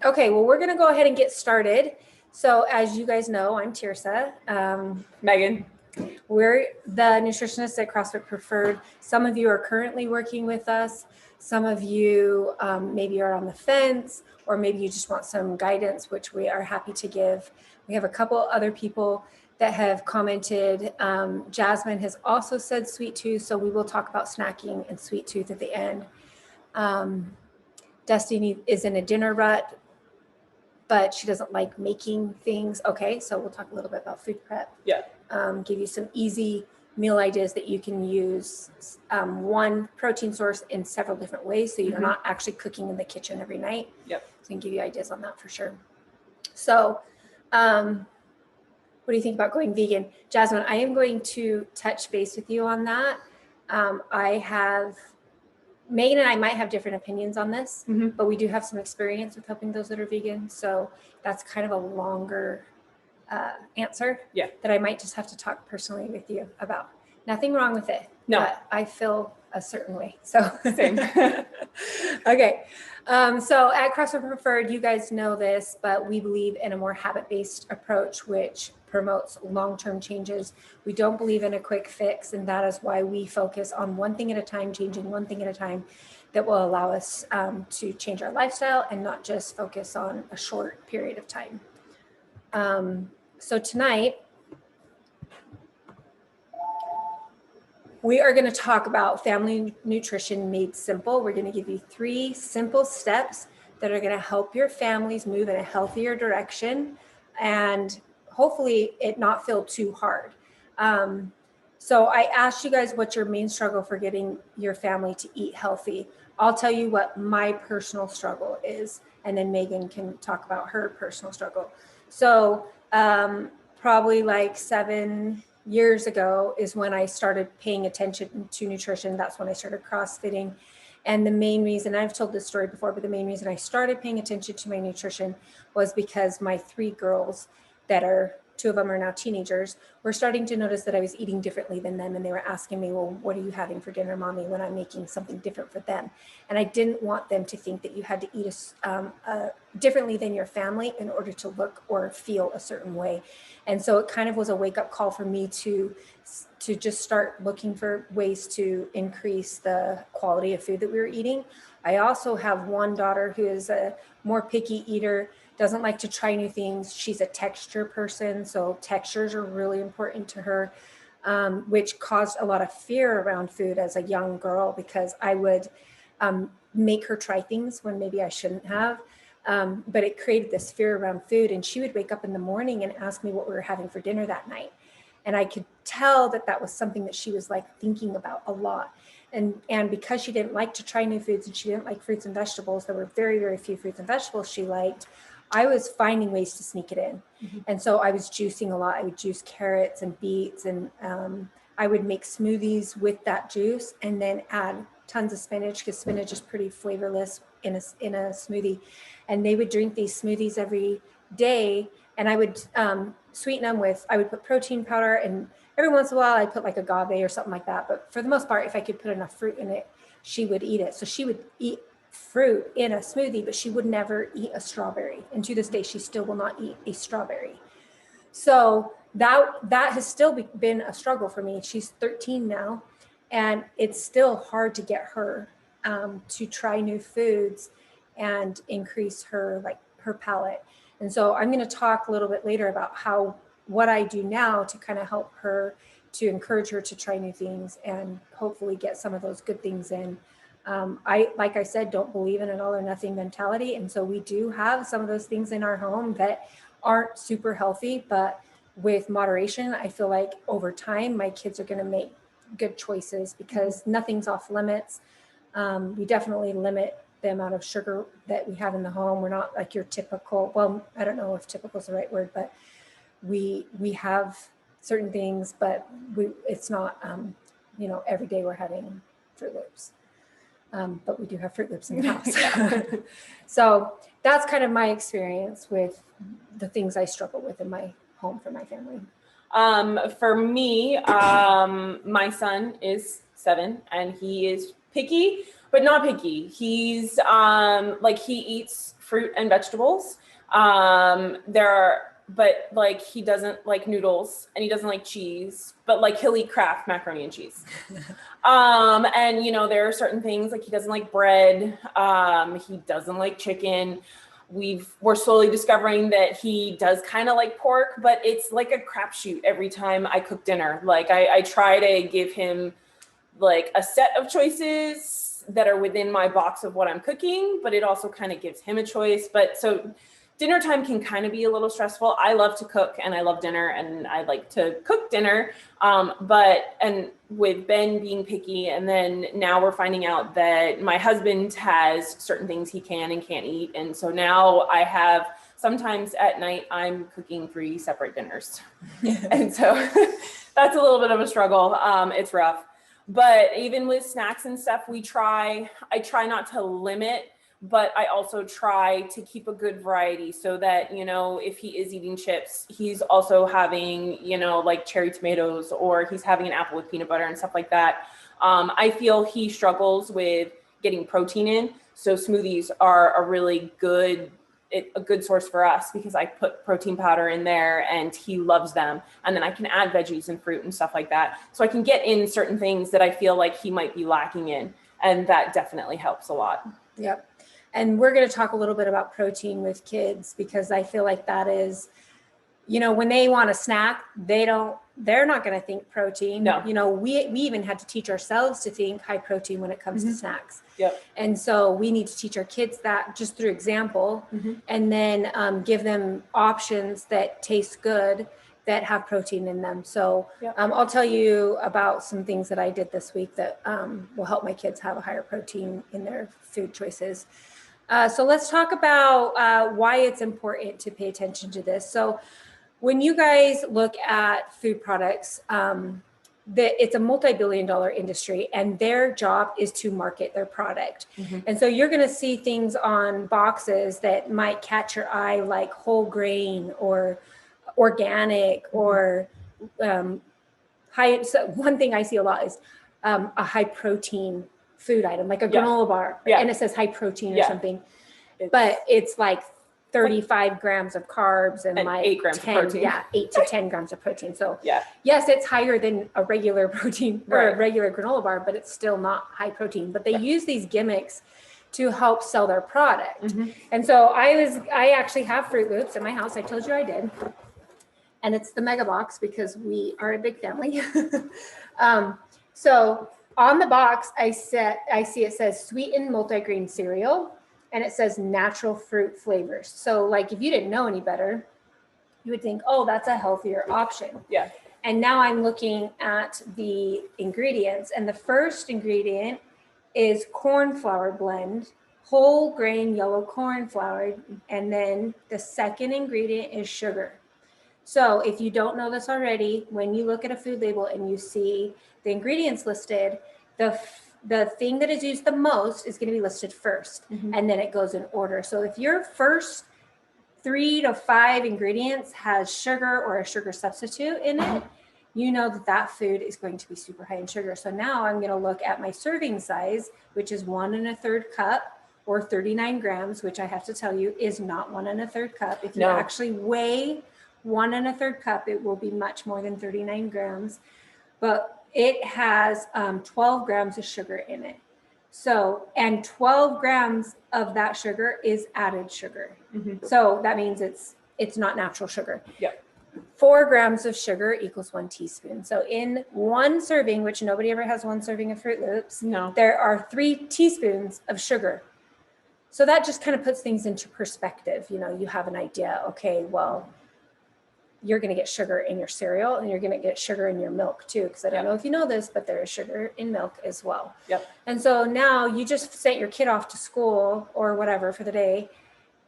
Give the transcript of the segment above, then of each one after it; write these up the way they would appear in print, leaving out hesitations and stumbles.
Okay, well, we're going to go ahead and get started. So as you guys know, I'm Tiersa. Meghan. We're the nutritionists at CrossFit Preferred. Some of you are currently working with us. Some of you maybe are on the fence, or maybe you just want some guidance, which we are happy to give. We have a couple other people that have commented. Jasmine has also said sweet tooth, so we will talk about snacking and sweet tooth at the end. Destiny is in a dinner rut, but she doesn't like making things. Okay, so we'll talk a little bit about food prep. Yeah. Give you some easy meal ideas that you can use one protein source in several different ways, so you're not actually cooking in the kitchen every night. Yep. So I can give you ideas on that for sure. So what do you think about going vegan? Jasmine, I am going to touch base with you on that. Meghan and I might have different opinions on this, but we do have some experience with helping those that are vegan. So that's kind of a longer answer that I might just have to talk personally with you about. Nothing wrong with it. No. But I feel a certain way. So Same. Okay. So at CrossFit Preferred, you guys know this, but we believe in a more habit-based approach, which promotes long-term changes. We don't believe in a quick fix, and that is why we focus on one thing at a time, changing one thing at a time that will allow us to change our lifestyle and not just focus on a short period of time. So tonight, we are going to talk about family nutrition made simple. We're going to give you 3 simple steps that are going to help your families move in a healthier direction and hopefully it not feel too hard. So I asked you guys what's your main struggle for getting your family to eat healthy. I'll tell you what my personal struggle is, and then Meghan can talk about her personal struggle. So probably like 7 years ago is when I started paying attention to nutrition. That's when I started CrossFitting. And the main reason, I've told this story before, but the main reason I started paying attention to my nutrition was because my 3 girls that are, 2 of them are now teenagers, were starting to notice that I was eating differently than them. And they were asking me, well, what are you having for dinner, mommy, when I'm making something different for them? And I didn't want them to think that you had to eat differently than your family in order to look or feel a certain way. And so it kind of was a wake-up call for me to just start looking for ways to increase the quality of food that we were eating. I also have one daughter who is a more picky eater, doesn't like to try new things. She's a texture person, so textures are really important to her, which caused a lot of fear around food as a young girl because I would make her try things when maybe I shouldn't have. But it created this fear around food, and she would wake up in the morning and ask me what we were having for dinner that night. And I could tell that that was something that she was like thinking about a lot. And because she didn't like to try new foods and she didn't like fruits and vegetables, there were very, very few fruits and vegetables she liked. I was finding ways to sneak it in. And so I was juicing a lot. I would juice carrots and beets, and I would make smoothies with that juice and then add tons of spinach, because spinach is pretty flavorless in a smoothie. And they would drink these smoothies every day, and I would sweeten them with, I would put protein powder, and every once in a while I'd put like agave or something like that. But for the most part, if I could put enough fruit in it, she would eat it. So she would eat fruit in a smoothie, but she would never eat a strawberry. And to this day, she still will not eat a strawberry. So that has still been a struggle for me. She's 13 now, and it's still hard to get her to try new foods and increase her palate. And so I'm going to talk a little bit later about what I do now to kind of help her, to encourage her to try new things and hopefully get some of those good things in. Like I said, don't believe in an all or nothing mentality. And so we do have some of those things in our home that aren't super healthy, but with moderation, I feel like over time, my kids are going to make good choices because nothing's off limits. We definitely limit the amount of sugar that we have in the home. We're not like your typical, well, I don't know if typical is the right word, but we have certain things, but it's not, every day we're having Fruit Loops. But we do have Fruit Loops in the house. So that's kind of my experience with the things I struggle with in my home for my family. For me, my son is 7 and he is picky, but not picky. He's he eats fruit and vegetables. But like he doesn't like noodles and he doesn't like cheese, but like he'll eat Kraft macaroni and cheese. And you know, there are certain things like he doesn't like bread. He doesn't like chicken. We're slowly discovering that he does kind of like pork, but it's like a crapshoot every time I cook dinner. Like I try to give him like a set of choices that are within my box of what I'm cooking, but it also kind of gives him a choice. But so dinner time can kind of be a little stressful. I love to cook and I love dinner and I like to cook dinner. And with Ben being picky, and then now we're finding out that my husband has certain things he can and can't eat. And so now I have, sometimes at night, I'm cooking 3 separate dinners. And so that's a little bit of a struggle. It's rough. But even with snacks and stuff, I try not to limit, but I also try to keep a good variety so that, you know, if he is eating chips, he's also having, you know, like cherry tomatoes, or he's having an apple with peanut butter and stuff like that. I feel he struggles with getting protein in. So smoothies are a good source for us because I put protein powder in there and he loves them. And then I can add veggies and fruit and stuff like that. So I can get in certain things that I feel like he might be lacking in. And that definitely helps a lot. Yep. And we're going to talk a little bit about protein with kids, because I feel like that is, you know, when they want a snack, they're not going to think protein. No. You know, we even had to teach ourselves to think high protein when it comes to snacks. Yep. And so we need to teach our kids that just through example, and then give them options that taste good, that have protein in them. So I'll tell you about some things that I did this week that will help my kids have a higher protein in their food choices. So let's talk about why it's important to pay attention to this. So when you guys look at food products, it's a multi-billion-dollar industry, and their job is to market their product. And so you're going to see things on boxes that might catch your eye, like whole grain or organic or high. So one thing I see a lot is a high protein food item, like a granola bar, and it says high protein or something, but it's like 35 grams of carbs and like 8 grams of protein. 8 to 10 grams of protein. So yes, it's higher than a regular protein or a regular granola bar, but it's still not high protein. But they use these gimmicks to help sell their product. And so I actually have Fruit Loops in my house. I told you I did. And it's the mega box because we are a big family. So on the box, I see it says sweetened multigrain cereal, and it says natural fruit flavors. So like if you didn't know any better, you would think, oh, that's a healthier option. Yeah. And now I'm looking at the ingredients, and the first ingredient is corn flour blend, whole grain yellow corn flour, and then the second ingredient is sugar. So if you don't know this already, when you look at a food label and you see the ingredients listed, the thing that is used the most is going to be listed first, and then it goes in order. So if your first 3 to 5 ingredients has sugar or a sugar substitute in it, you know that food is going to be super high in sugar. So now I'm going to look at my serving size, which is 1 1/3 cup or 39 grams, which I have to tell you is not 1 1/3 cup. If you actually weigh 1 1/3 cup, it will be much more than 39 grams, but it has 12 grams of sugar in it. So, and 12 grams of that sugar is added sugar. So that means it's not natural sugar. 4 grams of sugar equals 1 teaspoon. So in one serving, which nobody ever has one serving of Fruit Loops, there are 3 teaspoons of sugar. So that just kind of puts things into perspective. You know, you have an idea, okay, well, you're going to get sugar in your cereal and you're going to get sugar in your milk too. Because I don't know if you know this, but there is sugar in milk as well. And so now you just sent your kid off to school or whatever for the day,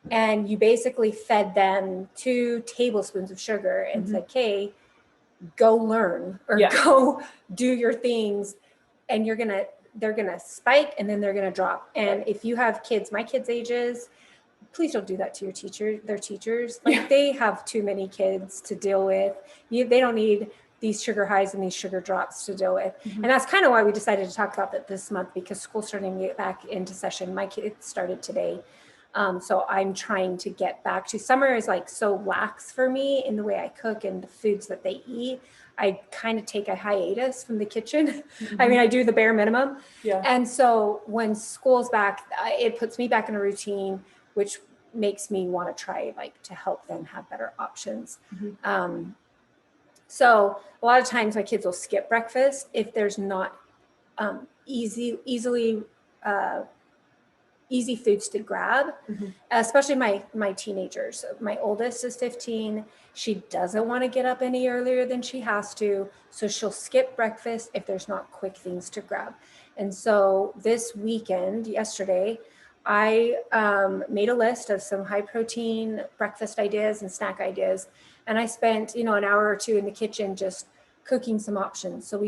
and you basically fed them 2 tablespoons of sugar and said, okay, go learn or go do your things. And they're going to spike and then they're going to drop. And if you have kids, my kids' ages, please don't do that to their teachers. Like they have too many kids to deal with. They don't need these sugar highs and these sugar drops to deal with. And that's kind of why we decided to talk about that this month, because school's starting to get back into session. My kids started today. So I'm trying to get back to, summer is like so lax for me in the way I cook and the foods that they eat. I kind of take a hiatus from the kitchen. I mean, I do the bare minimum. Yeah. And so when school's back, it puts me back in a routine, which makes me want to try like to help them have better options. So a lot of times my kids will skip breakfast if there's not easy foods to grab, especially my teenagers. My oldest is 15. She doesn't want to get up any earlier than she has to. So she'll skip breakfast if there's not quick things to grab. And so this weekend, yesterday, I made a list of some high protein breakfast ideas and snack ideas. And I spent, an hour or two in the kitchen just cooking some options. So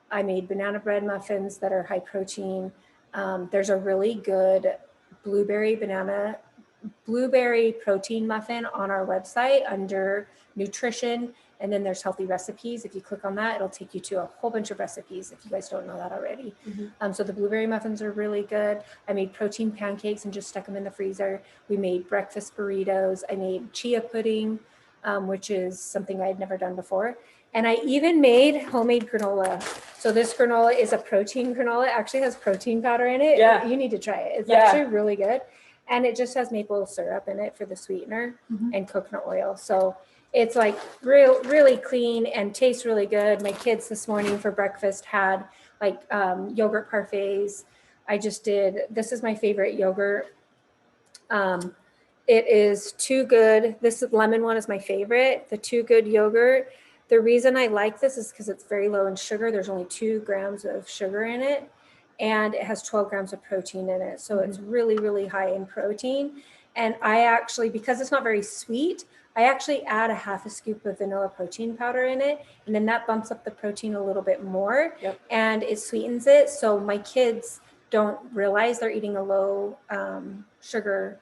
I made banana bread muffins that are high protein. There's a really good blueberry protein muffin on our website under nutrition. And then there's healthy recipes. If you click on that, it'll take you to a whole bunch of recipes if you guys don't know that already. So the blueberry muffins are really good. I made protein pancakes and just stuck them in the freezer. We made breakfast burritos. I made chia pudding, which is something I had never done before. And I even made homemade granola. So this granola is a protein granola. It actually has protein powder in it. Yeah. You need to try it. It's actually really good. And it just has maple syrup in it for the sweetener and coconut oil. So it's like really clean and tastes really good. My kids this morning for breakfast had like yogurt parfaits. This is my favorite yogurt. It is Too Good. This lemon one is my favorite. The Too Good yogurt. The reason I like this is because it's very low in sugar. There's only 2 grams of sugar in it, and it has 12 grams of protein in it. So it's really, really high in protein. And I actually, because it's not very sweet, I actually add a half a scoop of vanilla protein powder in it. And then that bumps up the protein a little bit more and it sweetens it. So my kids don't realize they're eating a low sugar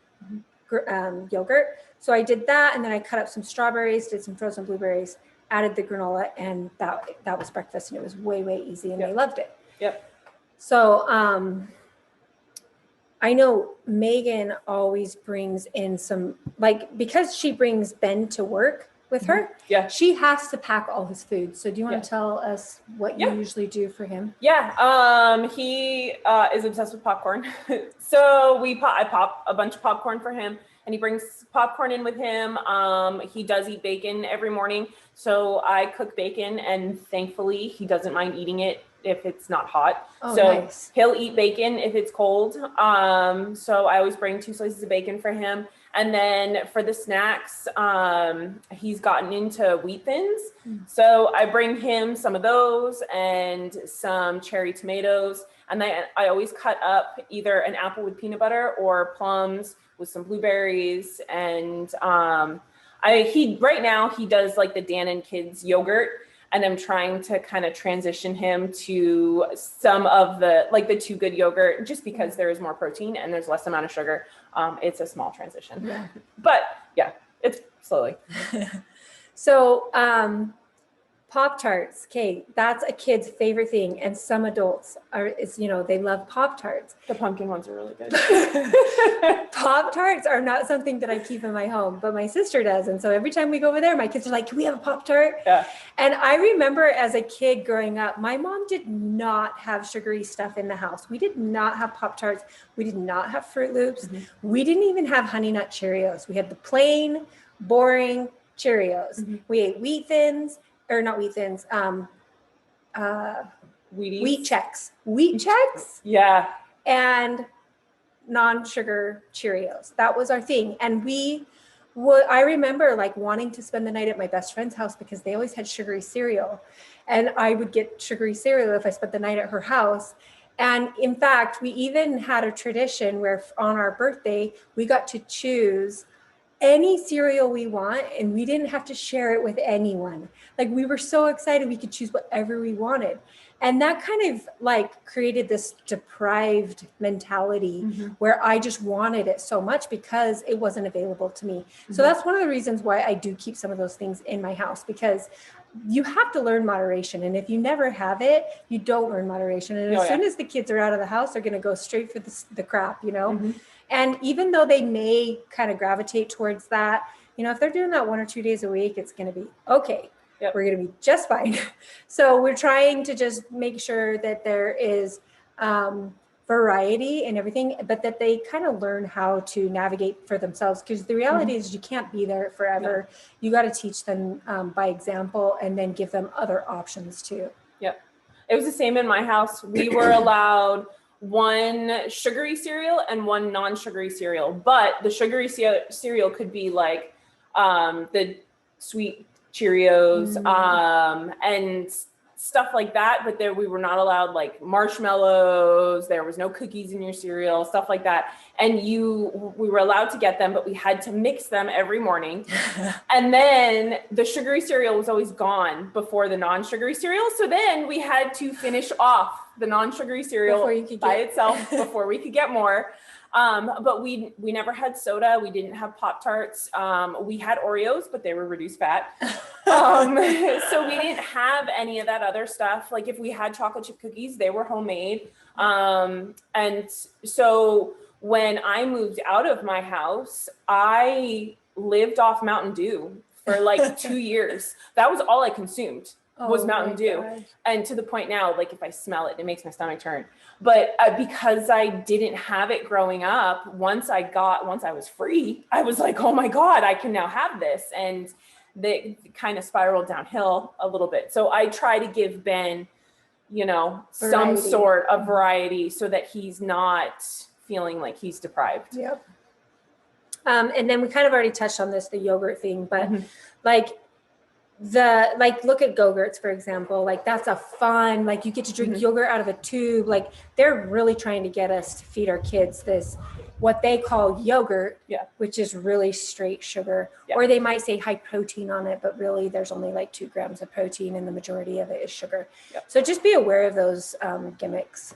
yogurt. So I did that. And then I cut up some strawberries, did some frozen blueberries, added the granola, and that was breakfast. And it was way, way easy. And they loved it. So I know Meghan always brings in some, because she brings Ben to work with her, she has to pack all his food. So do you want to tell us what you usually do for him? He is obsessed with popcorn. So I pop a bunch of popcorn for him, and he brings popcorn in with him. He does eat bacon every morning. So I cook bacon, and thankfully he doesn't mind eating it if it's not hot. Nice. He'll eat bacon if it's cold. So I always bring 2 slices of bacon for him. And then for the snacks, he's gotten into wheat thins. So I bring him some of those and some cherry tomatoes. And then I always cut up either an apple with peanut butter or plums with some blueberries. And right now he does like the Dannon Kids yogurt. And I'm trying to kind of transition him to some of the Too Good yogurt, just because there is more protein and there's less amount of sugar. It's a small transition, but it's slowly. So Pop-Tarts. Okay, that's a kid's favorite thing. And some adults they love Pop-Tarts. The pumpkin ones are really good. Pop-Tarts are not something that I keep in my home, but my sister does. And so every time we go over there, my kids are like, can we have a Pop-Tart? And I remember as a kid growing up, my mom did not have sugary stuff in the house. We did not have Pop-Tarts. We did not have Fruit Loops. We didn't even have Honey Nut Cheerios. We had the plain, boring Cheerios. We ate Wheat Thins. Or not Wheat Thins, Wheat Chex. Wheat Chex? Yeah. And non-sugar Cheerios. That was our thing. And I remember wanting to spend the night at my best friend's house because they always had sugary cereal. And I would get sugary cereal if I spent the night at her house. And in fact, we even had a tradition where on our birthday, we got to choose any cereal we want, and we didn't have to share it with anyone. We were so excited we could choose whatever we wanted. And that kind of created this deprived mentality where I just wanted it so much because it wasn't available to me. So that's one of the reasons why I do keep some of those things in my house, because you have to learn moderation. And if you never have it, you don't learn moderation. And as soon as the kids are out of the house, they're going to go straight for the crap, And even though they may kind of gravitate towards that, if they're doing that 1 or 2 days a week, it's going to be okay. Yep. We're going to be just fine. So we're trying to just make sure that there is variety and everything, but that they kind of learn how to navigate for themselves. Because the reality is you can't be there forever. No. You got to teach them by example and then give them other options too. Yep. It was the same in my house. We were allowed 1 sugary cereal and 1 non-sugary cereal, but the sugary cereal could be like the sweet Cheerios and stuff like that. But there, we were not allowed like marshmallows. There was no cookies in your cereal, stuff like that. And we were allowed to get them, but we had to mix them every morning. And then the sugary cereal was always gone before the non-sugary cereal. So then we had to finish off the non-sugary cereal by itself before we could get more. But we never had soda. We didn't have Pop-Tarts. We had Oreos, but they were reduced fat. So we didn't have any of that other stuff. Like if we had chocolate chip cookies, they were homemade. And so when I moved out of my house, I lived off Mountain Dew for like 2 years. That was all I consumed. Was Mountain Dew. God. And to the point now, like if I smell it, it makes my stomach turn. But because I didn't have it growing up, once I was free, I was like, oh my God, I can now have this. And they kind of spiraled downhill a little bit. So I try to give Ben, some sort of variety so that he's not feeling like he's deprived. Yep. And then we kind of already touched on this, the yogurt thing, but look at Go-Gurts, for example, like that's a fun, like you get to drink yogurt out of a tube. Like they're really trying to get us to feed our kids this, what they call yogurt, which is really straight sugar, or they might say high protein on it, but really there's only like 2 grams of protein and the majority of it is sugar. So just be aware of those gimmicks.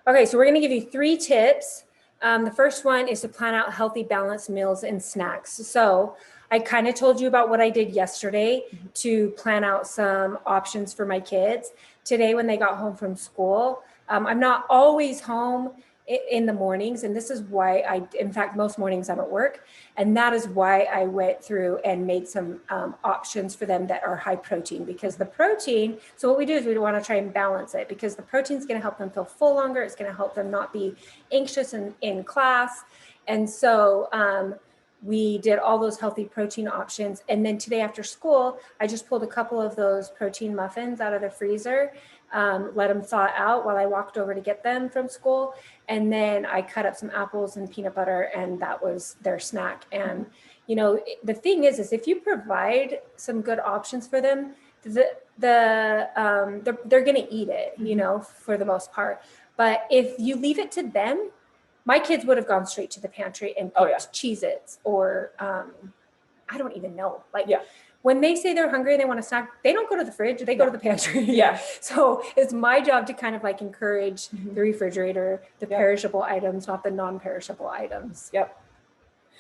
Okay. So we're going to give you 3 tips. The first one is to plan out healthy, balanced meals and snacks. So I kind of told you about what I did yesterday to plan out some options for my kids. Today, when they got home from school, I'm not always home in the mornings. And this is why in fact, most mornings I'm at work. And that is why I went through and made some options for them that are high protein, because the protein, so what we do is we want to try and balance it, because the protein is going to help them feel full longer. It's going to help them not be anxious in class. And so, we did all those healthy protein options. And then today after school, I just pulled a couple of those protein muffins out of the freezer, let them thaw out while I walked over to get them from school. And then I cut up some apples and peanut butter, and that was their snack. And, the thing is if you provide some good options for them, they're going to eat it, for the most part. But if you leave it to them, my kids would have gone straight to the pantry and picked Cheez-Its or I don't even know. When they say they're hungry and they want a snack, they don't go to the fridge, they go to the pantry. So it's my job to kind of like encourage the refrigerator, the perishable items, not the non-perishable items.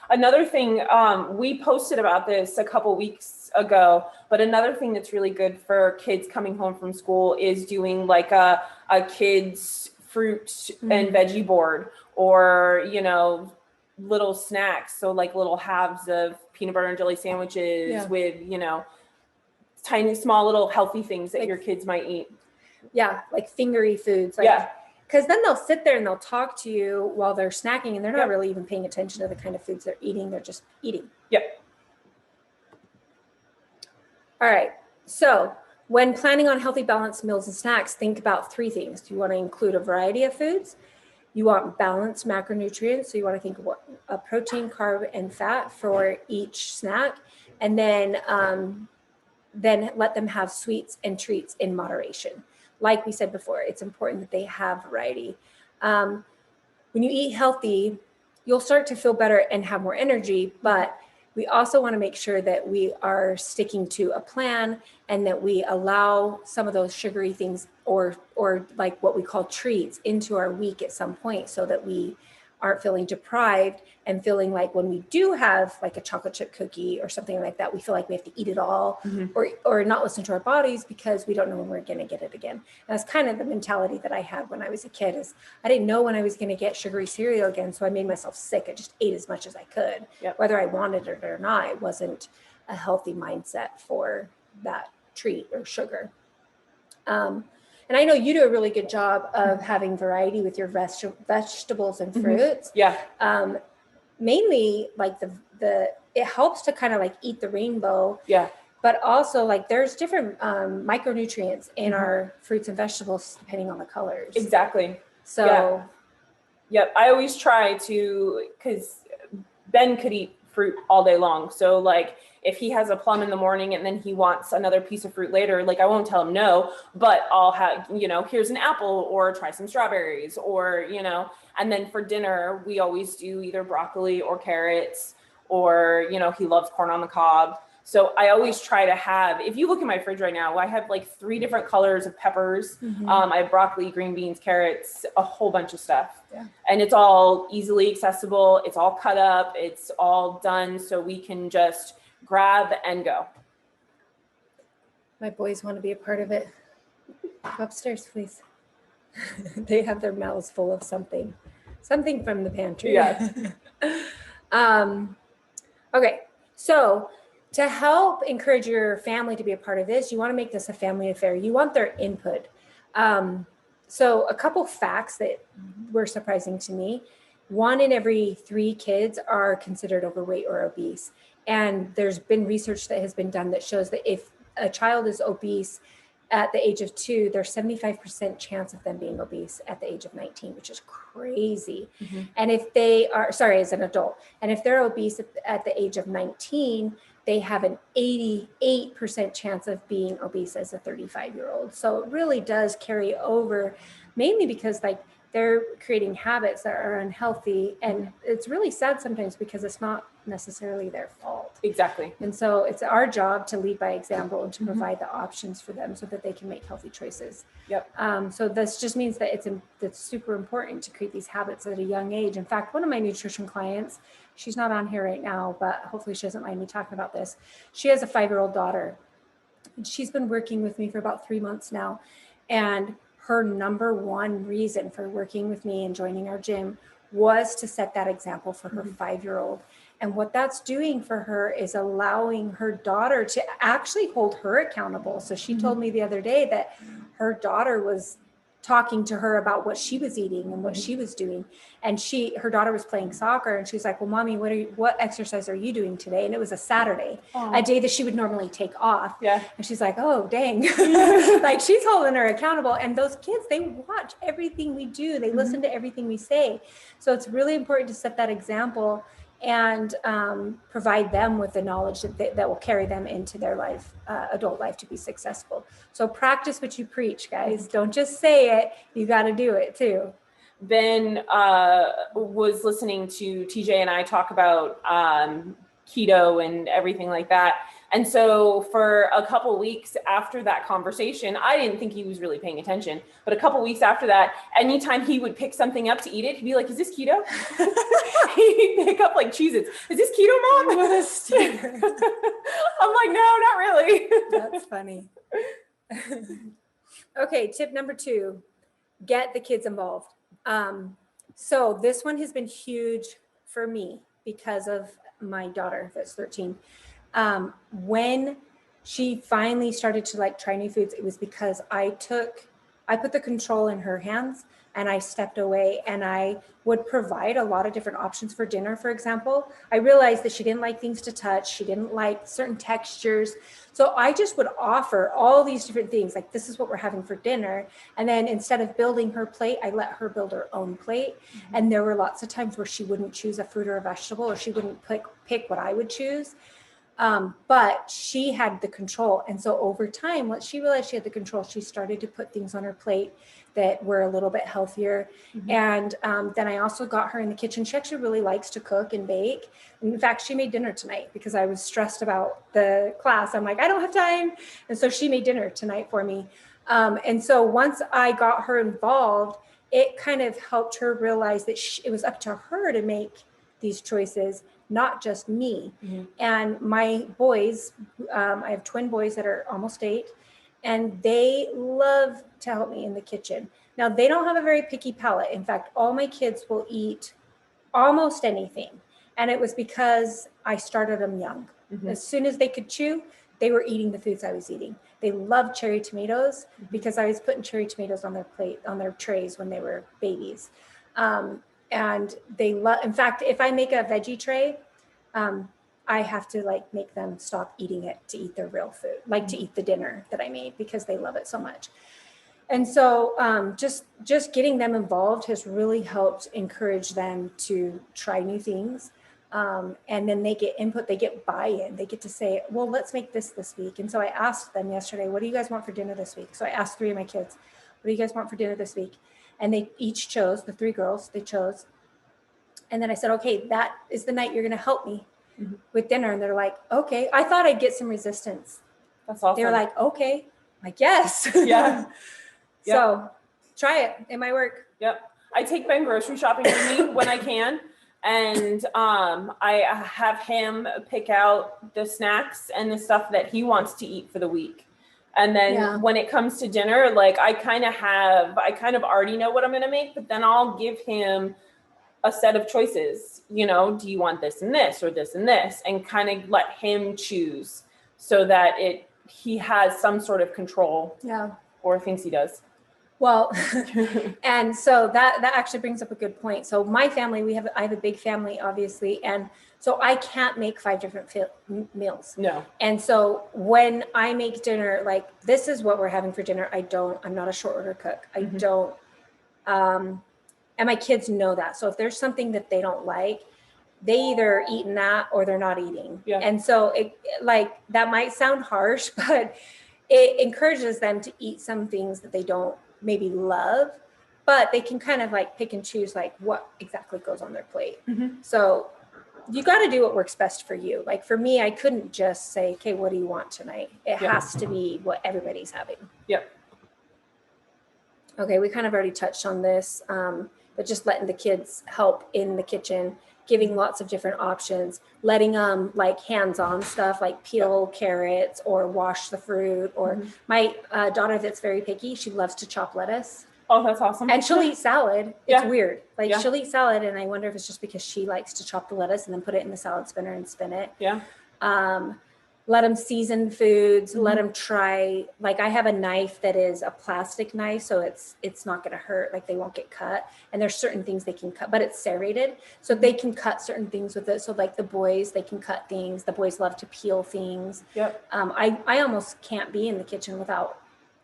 Another thing, we posted about this a couple weeks ago, but another thing that's really good for kids coming home from school is doing like a kids fruit and veggie board, or little snacks, so like little halves of peanut butter and jelly sandwiches with tiny small little healthy things that your kids might eat, like fingery foods, because then they'll sit there and they'll talk to you while they're snacking, and they're not really even paying attention to the kind of foods they're eating. They're just eating. All right, so when planning on healthy, balanced meals and snacks, think about 3 things. You want to include a variety of foods. You want balanced macronutrients. So you want to think of a protein, carb, and fat for each snack. And then let them have sweets and treats in moderation. Like we said before, it's important that they have variety. When you eat healthy, you'll start to feel better and have more energy, but we also want to make sure that we are sticking to a plan and that we allow some of those sugary things or like what we call treats into our week at some point, so that we aren't feeling deprived and feeling like when we do have like a chocolate chip cookie or something like that, we feel like we have to eat it all or not listen to our bodies because we don't know when we're going to get it again. And that's kind of the mentality that I had when I was a kid. Is I didn't know when I was going to get sugary cereal again. So I made myself sick. I just ate as much as I could, whether I wanted it or not. It wasn't a healthy mindset for that treat or sugar. And I know you do a really good job of having variety with your vegetables and fruits. Mainly like it helps to kind of like eat the rainbow. But also like there's different micronutrients in our fruits and vegetables depending on the colors. Exactly. So. Yep. I always try to, because Ben could eat fruit all day long. So like if he has a plum in the morning and then he wants another piece of fruit later, like I won't tell him no, but I'll have, here's an apple or try some strawberries or, and then for dinner, we always do either broccoli or carrots or, he loves corn on the cob. So I always try to have, if you look in my fridge right now, I have like 3 different colors of peppers. I have broccoli, green beans, carrots, a whole bunch of stuff. And it's all easily accessible. It's all cut up. It's all done. So we can just grab and go. My boys want to be a part of it. Go upstairs, please. They have their mouths full of something from the pantry. Okay. So to help encourage your family to be a part of this, you want to make this a family affair. You want their input. So a couple facts that were surprising to me. 1 in every 3 kids are considered overweight or obese. And there's been research that has been done that shows that if a child is obese at the age of 2, there's 75% chance of them being obese at the age of 19, which is crazy. And if they are, as an adult, and if they're obese at the age of 19, they have an 88% chance of being obese as a 35-year-old. So it really does carry over, mainly because like they're creating habits that are unhealthy. And it's really sad sometimes because it's not necessarily their fault. Exactly. And so it's our job to lead by example and to provide the options for them so that they can make healthy choices. So this just means that it's super important to create these habits at a young age. In fact, one of my nutrition clients, she's not on here right now, but hopefully she doesn't mind me talking about this. She has a 5-year-old daughter, and she's been working with me for about 3 months now. And her number 1 reason for working with me and joining our gym was to set that example for her 5-year-old. And what that's doing for her is allowing her daughter to actually hold her accountable. So she told me the other day that her daughter was talking to her about what she was eating and what she was doing. And her daughter was playing soccer, and she was like, well, mommy, what exercise are you doing today? And it was a Saturday, a day that she would normally take off. And she's like, oh, dang. Like she's holding her accountable. And those kids, they watch everything we do. They listen to everything we say. So it's really important to set that example and provide them with the knowledge that will carry them into their life, adult life, to be successful. So practice what you preach, guys. Don't just say it. You got to do it too. Ben was listening to TJ and I talk about keto and everything like that. And so for a couple weeks after that conversation, I didn't think he was really paying attention, but a couple weeks after that, anytime he would pick something up to eat it, he'd be like, is this keto? He'd pick up like Cheez-Its. Is this keto, Mom? What a sticker. I'm like, no, not really. That's funny. Okay. Tip number 2, get the kids involved. So this one has been huge for me because of my daughter that's 13. When she finally started to like try new foods, it was because I put the control in her hands and I stepped away, and I would provide a lot of different options for dinner. For example, I realized that she didn't like things to touch. She didn't like certain textures. So I just would offer all these different things. Like, this is what we're having for dinner. And then instead of building her plate, I let her build her own plate. And there were lots of times where she wouldn't choose a fruit or a vegetable, or she wouldn't pick what I would choose. But she had the control. And so over time, once she realized she had the control, she started to put things on her plate that were a little bit healthier. And then I also got her in the kitchen. She actually really likes to cook and bake. And in fact, she made dinner tonight because I was stressed about the class. I'm like, I don't have time. And so she made dinner tonight for me. And so once I got her involved, it kind of helped her realize that it was up to her to make these choices, not just me. And my boys, I have twin boys that are almost 8, and they love to help me in the kitchen. Now, they don't have a very picky palate. In fact, all my kids will eat almost anything. And it was because I started them young. As soon as they could chew, they were eating the foods I was eating. They loved cherry tomatoes because I was putting cherry tomatoes on their plate, on their trays when they were babies. And they love, in fact, if I make a veggie tray, I have to like make them stop eating it to eat their real food, like to eat the dinner that I made, because they love it so much. And so just getting them involved has really helped encourage them to try new things. And then they get input, they get buy-in, they get to say, well, let's make this week. And so I asked them yesterday, what do you guys want for dinner this week? So I asked 3 of my kids, what do you guys want for dinner this week? And they each chose, the 3 girls, they chose. And then I said, okay, that is the night you're going to help me with dinner. And they're like, okay. I thought I'd get some resistance. That's awesome. They were like, okay. I'm like, yes. Yeah. So try it. It might work. Yep. I take Ben grocery shopping with me when I can. And I have him pick out the snacks and the stuff that he wants to eat for the week. And then when it comes to dinner, like I kind of already know what I'm going to make, but then I'll give him a set of choices. You know, do you want this and this or this and this? And kind of let him choose so that he has some sort of control. Yeah. Or thinks he does. Well, and so that actually brings up a good point. So my family, I have a big family, obviously. And so I can't make 5 different meals. No. And so when I make dinner, like this is what we're having for dinner. I'm not a short order cook. I don't, and my kids know that. So if there's something that they don't like, they either eating that or they're not eating. Yeah. And so like that might sound harsh, but it encourages them to eat some things that they don't maybe love, but they can kind of like pick and choose like what exactly goes on their plate. So you got to do what works best for you. Like for me, I couldn't just say, okay, what do you want tonight? It has to be what everybody's having. Yep. Okay. We kind of already touched on this, but just letting the kids help in the kitchen, giving lots of different options, letting them like hands-on stuff like peel carrots or wash the fruit. Or my daughter that's very picky, she loves to chop lettuce. Oh, that's awesome. And she'll eat salad. It's weird. Like she'll eat salad, and I wonder if it's just because she likes to chop the lettuce and then put it in the salad spinner and spin it. Yeah. Let them season foods, let them try, like I have a knife that is a plastic knife, so it's not going to hurt, like they won't get cut. And there's certain things they can cut, but it's serrated, so they can cut certain things with it. So like the boys, they can cut things. The boys love to peel things. Yep. I almost can't be in the kitchen without,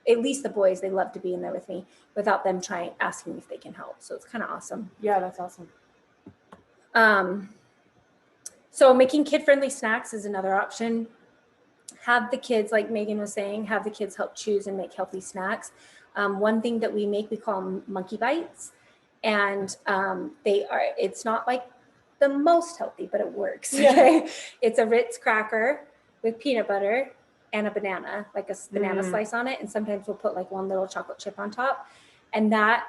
at least the boys, they love to be in there with me, without them asking if they can help. So it's kind of awesome. Yeah, that's awesome. So making kid-friendly snacks is another option. Have the kids, like Meghan was saying, have the kids help choose and make healthy snacks. One thing that we make, we call them monkey bites. And it's not like the most healthy, but it works. Okay? It's a Ritz cracker with peanut butter and a banana, like a banana slice on it. And sometimes we'll put like one little chocolate chip on top. And that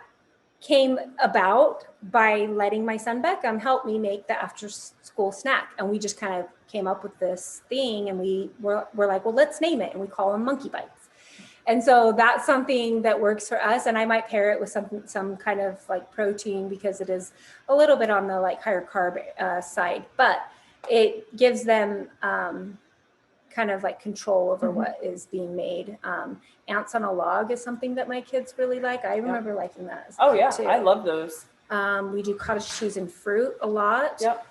came about by letting my son Beckham help me make the after school snack. And we just kind of came up with this thing, and we're like, well, let's name it. And we call them monkey bites. And so that's something that works for us. And I might pair it with some kind of like protein, because it is a little bit on the like higher carb side, but it gives them kind of like control over what is being made. Ants on a log is something that my kids really like. I remember liking that as oh yeah, too. I love those. We do cottage cheese and fruit a lot. Yep.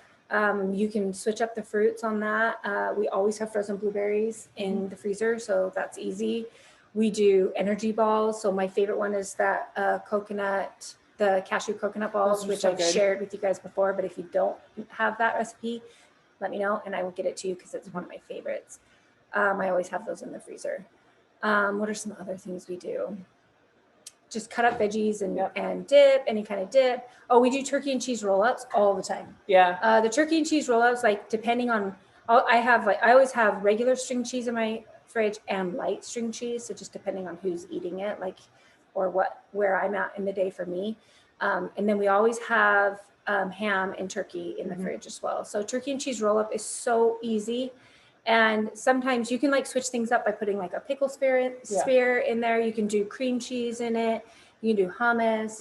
You can switch up the fruits on that. We always have frozen blueberries in the freezer, so that's easy. We do energy balls. So my favorite one is that the cashew coconut balls, which I've shared with you guys before. But if you don't have that recipe, let me know and I will get it to you, because it's one of my favorites. I always have those in the freezer. What are some other things we do? Just cut up veggies and dip, any kind of dip. Oh, we do turkey and cheese roll-ups all the time. Yeah. The turkey and cheese roll-ups, like depending on, I always have regular string cheese in my fridge and light string cheese. So just depending on who's eating it, like or where I'm at in the day for me. And then we always have ham and turkey in the fridge as well. So turkey and cheese roll up is so easy. And sometimes you can like switch things up by putting like a pickle spear in there. You can do cream cheese in it. You can do hummus,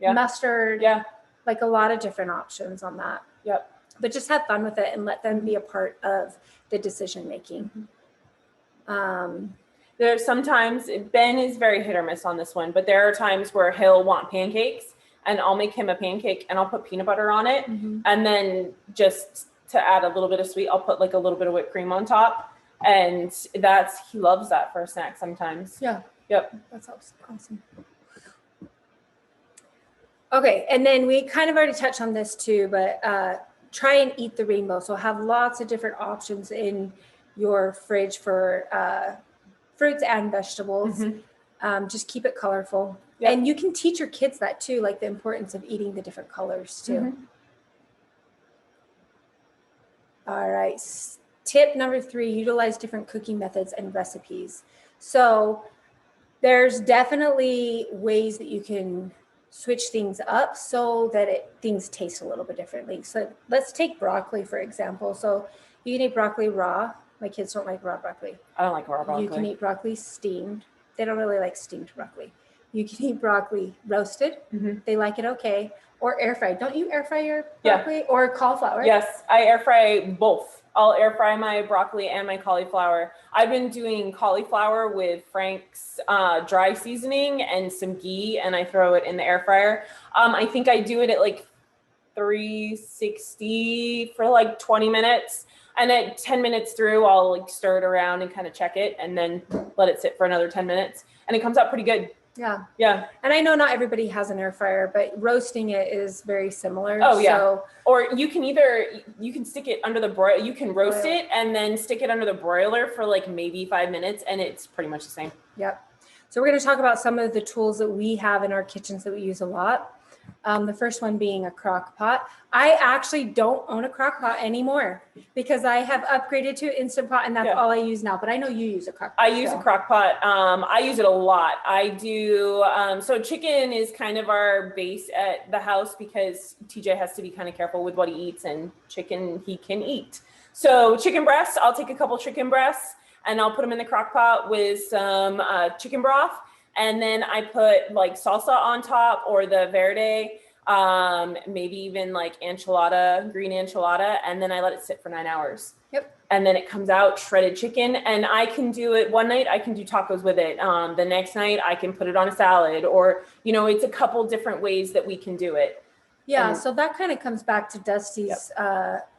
mustard, like a lot of different options on that. But just have fun with it and let them be a part of the decision making. There's sometimes, Ben is very hit or miss on this one, but there are times where he'll want pancakes and I'll make him a pancake and I'll put peanut butter on it. And then just to add a little bit of sweet, I'll put like a little bit of whipped cream on top. And he loves that for a snack sometimes. That's awesome. Okay. And then we kind of already touched on this too, but try and eat the rainbow. So have lots of different options in your fridge for fruits and vegetables. Just keep it colorful. And you can teach your kids that too, like the importance of eating the different colors too. All right. Tip number 3, utilize different cooking methods and recipes. So there's definitely ways that you can switch things up so that things taste a little bit differently. So let's take broccoli, for example. So you can eat broccoli raw. My kids don't like raw broccoli. I don't like raw broccoli. You can eat broccoli steamed. They don't really like steamed broccoli. You can eat broccoli roasted. They like it okay. Or air fried. Don't you air fry your broccoli or cauliflower? Yes, I air fry both. I'll air fry my broccoli and my cauliflower. I've been doing cauliflower with Frank's dry seasoning and some ghee, and I throw it in the air fryer. I think I do it at like 360 for like 20 minutes. And at 10 minutes through, I'll like stir it around and kind of check it and then let it sit for another 10 minutes. And it comes out pretty good. Yeah. And I know not everybody has an air fryer, but roasting it is very similar. So, or you can stick it under the broiler. You can roast it and then stick it under the broiler for like maybe 5 minutes and it's pretty much the same. So we're going to talk about some of the tools that we have in our kitchens that we use a lot. The first one being a crock pot. I actually don't own a crock pot anymore because I have upgraded to Instant Pot and that's all I use now. But I know you use a crock pot. I use a crock pot. I use it a lot. I do. So chicken is kind of our base at the house because TJ has to be kind of careful with what he eats, and chicken he can eat. So chicken breasts, I'll take a couple chicken breasts and I'll put them in the crock pot with some chicken broth. And then I put like salsa on top or the verde, maybe even like green enchilada. And then I let it sit for 9 hours. And then it comes out shredded chicken. And I can do it one night, I can do tacos with it. The next night I can put it on a salad, or, it's a couple different ways that we can do it. So that kind of comes back to Dusty's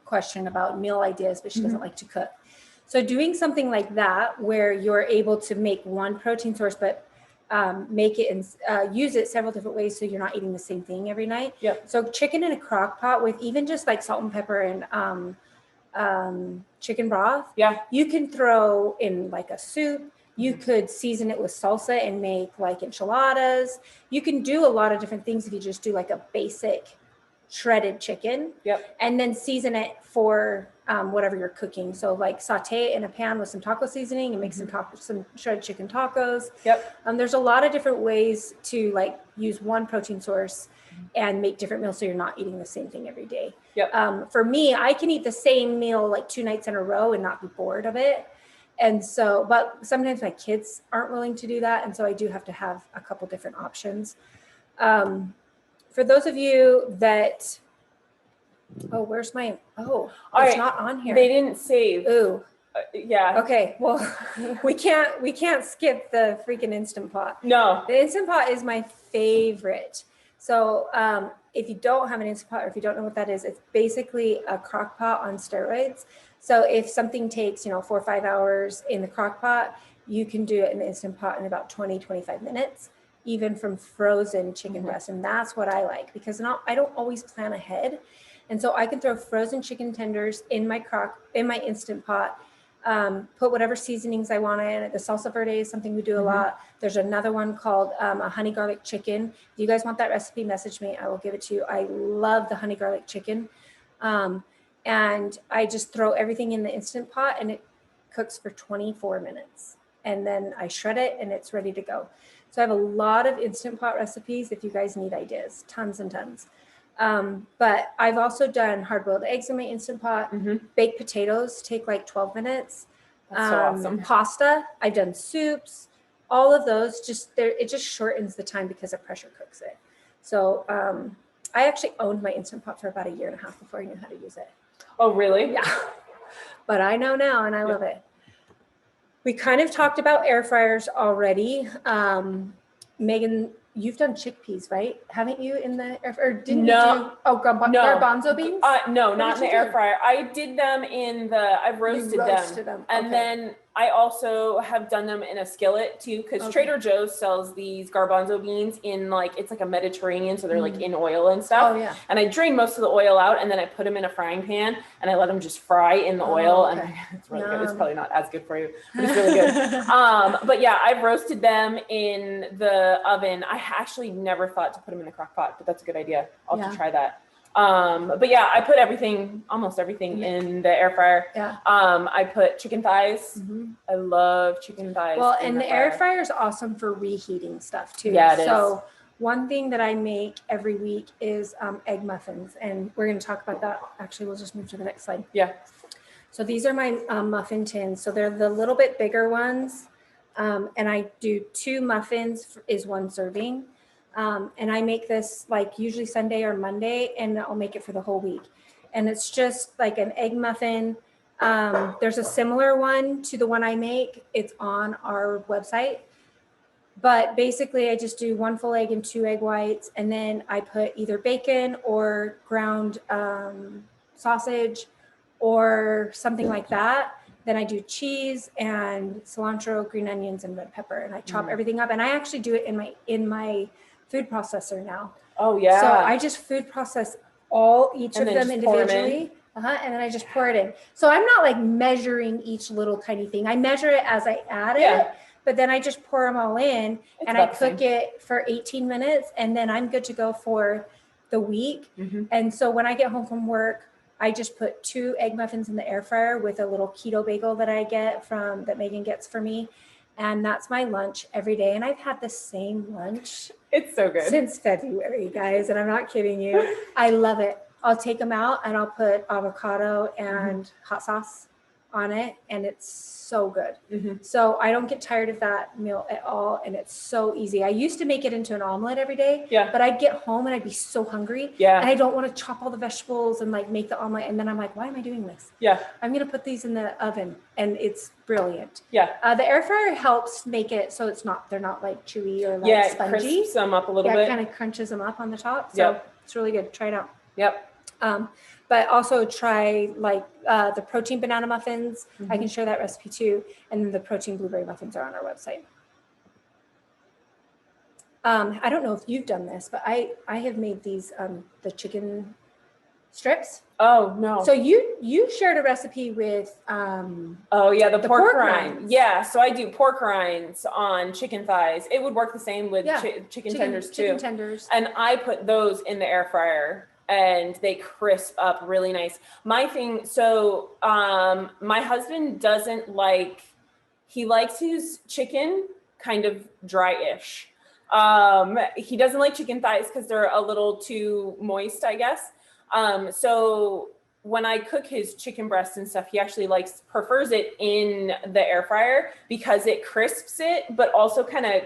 question about meal ideas, but she doesn't like to cook. So doing something like that, where you're able to make one protein source, but make it and use it several different ways so you're not eating the same thing every night. So chicken in a crock pot with even just like salt and pepper and chicken broth. You can throw in like a soup. You could season it with salsa and make like enchiladas. You can do a lot of different things if you just do like a basic shredded chicken. And then season it for whatever you're cooking. So like saute it in a pan with some taco seasoning and make some shredded chicken tacos. There's a lot of different ways to like use one protein source and make different meals so you're not eating the same thing every day. For me, I can eat the same meal like 2 nights in a row and not be bored of it. And so, but sometimes my kids aren't willing to do that. And so I do have to have a couple different options. For those of you that, where's my, it's not on here. They didn't save. Ooh. Okay. Well, we can't skip the freaking Instant Pot. No. The Instant Pot is my favorite. So if you don't have an Instant Pot, or if you don't know what that is, it's basically a crock pot on steroids. So if something takes, 4 or 5 hours in the crock pot, you can do it in the Instant Pot in about 20-25 minutes. Even from frozen chicken breast. And that's what I like, because I don't always plan ahead. And so I can throw frozen chicken tenders in my Instant Pot, put whatever seasonings I want in it. The salsa verde is something we do a lot. There's another one called a honey garlic chicken. If you guys want that recipe, message me. I will give it to you. I love the honey garlic chicken. And I just throw everything in the Instant Pot and it cooks for 24 minutes. And then I shred it and it's ready to go. So I have a lot of Instant Pot recipes if you guys need ideas, tons and tons. But I've also done hard-boiled eggs in my Instant Pot. Baked potatoes take like 12 minutes. That's so awesome. Pasta, I've done soups, all of those, it just shortens the time because it pressure cooks it. So I actually owned my Instant Pot for about 1.5 years before I knew how to use it. Oh, really? Yeah. But I know now and I love it. We kind of talked about air fryers already. Meghan, you've done chickpeas, right? Haven't you in the air fryer? Or didn't you do garbanzo beans? No, not in the air fryer. I did them I've roasted them. And then I also have done them in a skillet too, because Trader Joe's sells these garbanzo beans in it's like a Mediterranean, so they're like in oil and stuff. Oh, yeah. And I drain most of the oil out, and then I put them in a frying pan, and I let them just fry in the oil. And it's really good. It's probably not as good for you, but it's really good. But yeah, I've roasted them in the oven. I actually never thought to put them in the crock pot, but that's a good idea. I'll have to try that. But yeah, I put almost everything in the air fryer. Yeah. I put chicken thighs. I love chicken thighs. Well, and the air fryer is awesome for reheating stuff too. Yeah, it is. So one thing that I make every week is egg muffins, and we're going to talk about that. Actually, we'll just move to the next slide. Yeah. So these are my muffin tins. So they're the little bit bigger ones. And I do 2 muffins is 1 serving. And I make this usually Sunday or Monday, and I'll make it for the whole week. And it's just like an egg muffin. There's a similar one to the one I make. It's on our website. But basically I just do 1 full egg and 2 egg whites. And then I put either bacon or ground sausage or something like that. Then I do cheese and cilantro, green onions, and red pepper. And I chop everything up. And I actually do it in my food processor now. Oh yeah. So I just food process each of them individually. And then I just pour it in. So I'm not measuring each little tiny thing. I measure it as I add it, but then I just pour them all in and I cook it for 18 minutes, and then I'm good to go for the week. And so when I get home from work, I just put 2 egg muffins in the air fryer with a little keto bagel that I get that Meghan gets for me. And that's my lunch every day. And I've had the same lunch. It's so good. Since February, guys. And I'm not kidding you. I love it. I'll take them out and I'll put avocado and hot sauce on it. And it's so good. So I don't get tired of that meal at all. And it's so easy. I used to make it into an omelet every day. But I'd get home and I'd be so hungry. And I don't want to chop all the vegetables and make the omelet. And then I'm like, why am I doing this? I'm going to put these in the oven, and it's brilliant. The air fryer helps make it so they're not chewy or spongy. It crisps them up a little bit. It kind of crunches them up on the top. So it's really good. Try it out. But also try the protein banana muffins. I can share that recipe too. And then the protein blueberry muffins are on our website. I don't know if you've done this, but I have made these, the chicken strips. Oh, no. So you shared a recipe with, the pork rinds. Yeah. So I do pork rinds on chicken thighs. It would work the same with chicken tenders too. Chicken tenders. And I put those in the air fryer, and they crisp up really nice. My husband doesn't he likes his chicken kind of dry-ish. He doesn't like chicken thighs because they're a little too moist, I guess. So when I cook his chicken breasts and stuff, he actually prefers it in the air fryer because it crisps it, but also kind of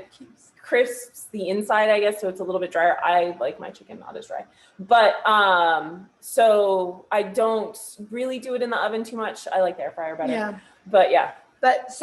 crisps the inside, I guess. So it's a little bit drier. I like my chicken not as dry, but, so I don't really do it in the oven too much. I like the air fryer better, but yeah. But so